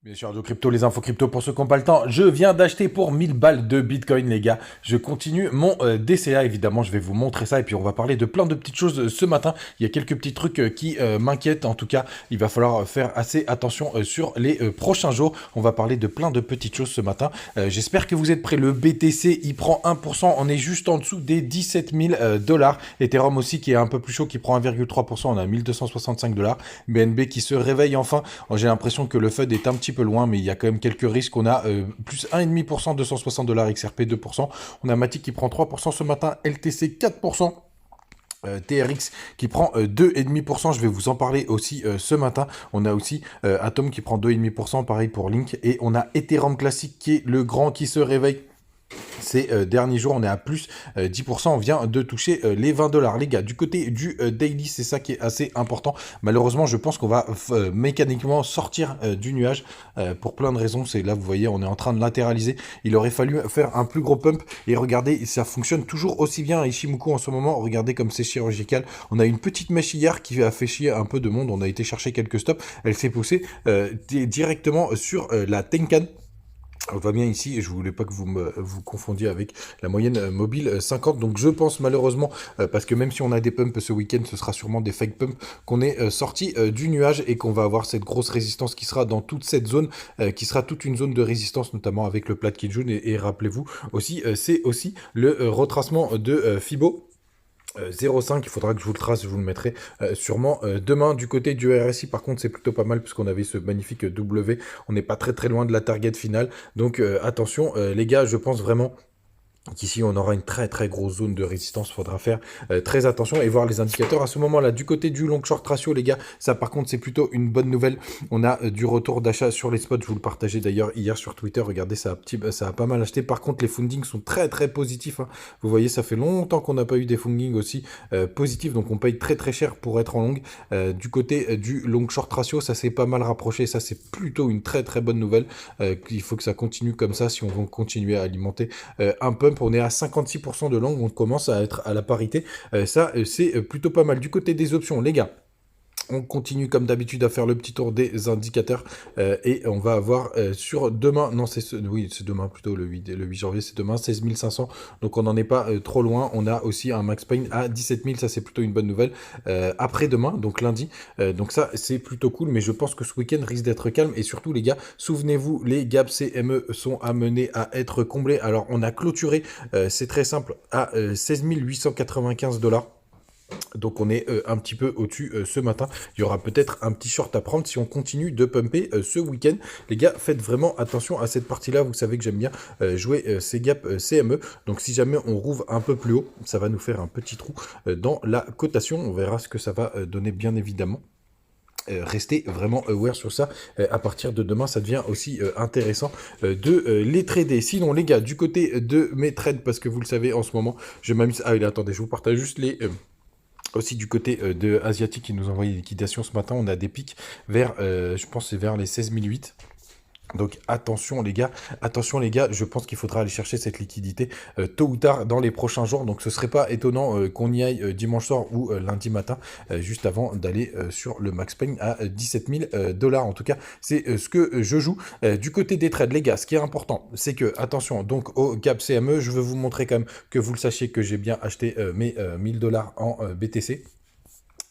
Bien sûr, de crypto, les infos crypto pour ceux qui n'ont pas le temps. Je viens d'acheter pour 1000 balles de Bitcoin, les gars. Je continue mon DCA, évidemment. Je vais vous montrer ça et puis on va parler de plein de petites choses ce matin. Il y a quelques petits trucs qui m'inquiètent. En tout cas, il va falloir faire assez attention sur les prochains jours. On va parler de plein de petites choses ce matin. J'espère que vous êtes prêts. Le BTC, il prend 1%. On est juste en dessous des 17 000 dollars. Ethereum aussi qui est un peu plus chaud, qui prend 1,3%. On a 1265 dollars. BNB qui se réveille enfin. J'ai l'impression que le FUD est un petit peu loin, mais il y a quand même quelques risques. On a plus 1,5%, 260 dollars, XRP 2%. On a Matic qui prend 3% ce matin, LTC 4%. TRX qui prend 2,5%, je vais vous en parler aussi ce matin. On a aussi Atom qui prend 2,5%, pareil pour Link. Et on a Ethereum Classic qui est le grand qui se réveille. Ces derniers jours, on est à plus 10%, on vient de toucher les 20 dollars. Les gars, du côté du daily, c'est ça qui est assez important. Malheureusement, je pense qu'on va mécaniquement sortir du nuage pour plein de raisons. C'est là, vous voyez, on est en train de latéraliser. Il aurait fallu faire un plus gros pump. Et regardez, ça fonctionne toujours aussi bien à Ishimoku en ce moment. Regardez comme c'est chirurgical. On a une petite mèche hier qui a fait chier un peu de monde. On a été chercher quelques stops. Elle s'est poussée directement sur la Tenkan. On va bien ici, je voulais pas que vous confondiez avec la moyenne mobile 50, donc je pense malheureusement, parce que même si on a des pumps ce week-end, ce sera sûrement des fake pumps, qu'on est sorti du nuage et qu'on va avoir cette grosse résistance qui sera dans toute cette zone, qui sera toute une zone de résistance, notamment avec le plat de Kijun, et rappelez-vous aussi, c'est aussi le retracement de Fibo. 0,5, il faudra que je vous le trace, je vous le mettrai sûrement demain. Du côté du RSI, par contre, c'est plutôt pas mal puisqu'on avait ce magnifique W. On n'est pas très très loin de la target finale. Donc attention, les gars, je pense vraiment qu'ici on aura une très très grosse zone de résistance, il faudra faire très attention et voir les indicateurs à ce moment-là. Du côté du long short ratio, les gars, ça par contre c'est plutôt une bonne nouvelle. On a du retour d'achat sur les spots, je vous le partageais d'ailleurs hier sur Twitter, regardez, ça a pas mal acheté. Par contre les fundings sont très très positifs, hein. Vous voyez, ça fait longtemps qu'on n'a pas eu des fundings aussi positifs, donc on paye très très cher pour être en long. Du côté du long short ratio, ça s'est pas mal rapproché, ça c'est plutôt une très très bonne nouvelle. Il faut que ça continue comme ça si on veut continuer à alimenter un pump. On est à 56% de long, on commence à être à la parité. Ça, c'est plutôt pas mal. Du côté des options, les gars, on continue comme d'habitude à faire le petit tour des indicateurs et on va avoir sur demain, non oui c'est demain plutôt le 8 janvier, c'est demain 16 500, donc on n'en est pas trop loin. On a aussi un max pain à 17 000, ça c'est plutôt une bonne nouvelle. Après demain, donc lundi, donc ça c'est plutôt cool, mais je pense que ce week-end risque d'être calme et surtout les gars, souvenez-vous, les gaps CME sont amenés à être comblés. Alors on a clôturé, c'est très simple, à 16 895 dollars. Donc on est un petit peu au-dessus ce matin. Il y aura peut-être un petit short à prendre si on continue de pumper ce week-end. Les gars, faites vraiment attention à cette partie-là. Vous savez que j'aime bien jouer ces gaps CME. Donc si jamais on rouvre un peu plus haut, ça va nous faire un petit trou dans la cotation. On verra ce que ça va donner bien évidemment. Restez vraiment aware sur ça. À partir de demain, ça devient aussi intéressant de les trader. Sinon, les gars, du côté de mes trades, parce que vous le savez, en ce moment, je m'amuse. Ah, attendez, je vous partage juste les... Aussi du côté de Asiatique qui nous envoie des liquidations ce matin, on a des pics vers, je pense c'est vers les 16 008. Donc attention les gars, je pense qu'il faudra aller chercher cette liquidité tôt ou tard dans les prochains jours. Donc ce serait pas étonnant qu'on y aille dimanche soir ou lundi matin, juste avant d'aller sur le max pain à 17 000 dollars. En tout cas, c'est ce que je joue. Du côté des trades, les gars, ce qui est important, c'est que, attention, donc au gap CME, je veux vous montrer quand même que vous le sachiez que j'ai bien acheté mes 1000 dollars en BTC.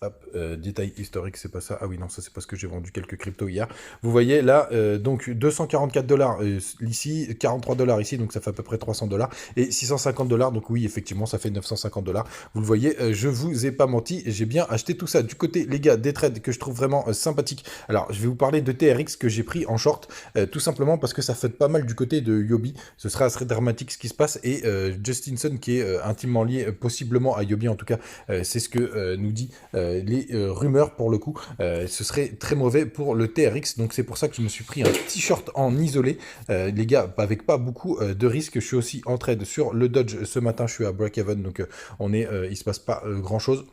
Hop, détail historique, c'est pas ça. Ah oui, non, ça c'est parce que j'ai vendu quelques cryptos hier. Vous voyez là, donc 244 dollars ici, 43 dollars ici, donc ça fait à peu près 300 dollars. Et 650 dollars, donc oui, effectivement, ça fait 950 dollars. Vous le voyez, je vous ai pas menti, j'ai bien acheté tout ça. Du côté, les gars, des trades que je trouve vraiment sympathiques. Alors, je vais vous parler de TRX que j'ai pris en short, tout simplement parce que ça fait pas mal du côté de Yobi. Ce sera assez dramatique ce qui se passe. Et Justinson, qui est intimement lié possiblement à Yobi, en tout cas, c'est ce que nous dit les rumeurs pour le coup, ce serait très mauvais pour le TRX, donc c'est pour ça que je me suis pris un petit short en isolé, les gars, avec pas beaucoup de risques. Je suis aussi en trade sur le Dodge ce matin, je suis à break-even, donc il se passe pas grand chose.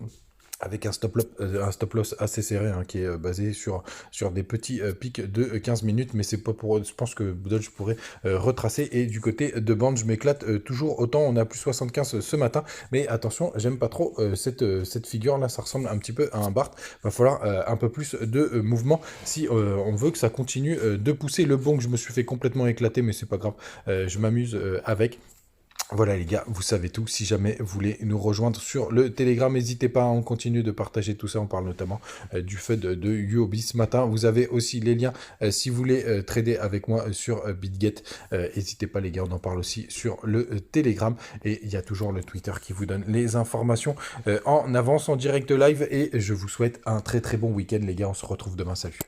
avec un stop loss assez serré hein, qui est basé sur des petits pics de 15 minutes, mais c'est pas pour. Je pense que Dodge pourrait retracer. Et du côté de bande, je m'éclate toujours autant. On a plus 75 ce matin, mais attention, j'aime pas trop cette figure là. Ça ressemble un petit peu à un Bart. Va falloir un peu plus de mouvement si on veut que ça continue de pousser. Le bon que je me suis fait complètement éclater, mais c'est pas grave. Je m'amuse avec. Voilà les gars, vous savez tout. Si jamais vous voulez nous rejoindre sur le Telegram, n'hésitez pas, on continue de partager tout ça. On parle notamment du FUD de UOB ce matin. Vous avez aussi les liens si vous voulez trader avec moi sur BitGet. N'hésitez pas les gars, on en parle aussi sur le Telegram. Et il y a toujours le Twitter qui vous donne les informations en avance, en direct live. Et je vous souhaite un très très bon week-end les gars. On se retrouve demain. Salut.